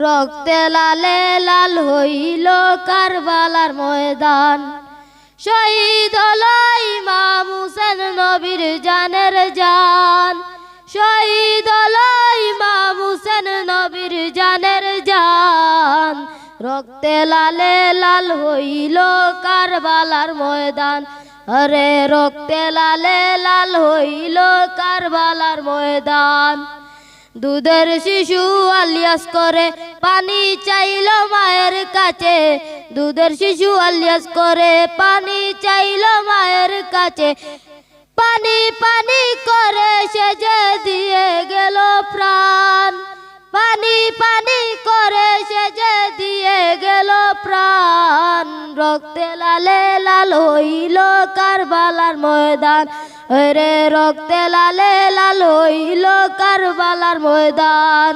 রক্তে লালে লাল হইল কারবালার ময়দান। শহীদ হলো ইমাম হুসেন নবীর জানের জান। শহীদ হলো ইমাম হুসেন নবীর জানের জান। রক্তে লালে লাল হইল কারবালার ময়দান। আরে রক্তে লালে লাল হইল কারবালার ময়দান। দুধের শিশু আলিয়াস করে পানি চাইল মায়ের কাছে। দুধের শিশু আলিয়াস করে পানি চাইল মায়ের কাছে। পানি পানি করে সে যে দিয়ে গেল প্রাণ। পানি পানি করে সে যে দিয়ে গেল প্রাণ। রক্তে লালে লাল হইল কারবালার ময়দান। রে রক্তে লালে লাল হইল কারবালার ময়দান।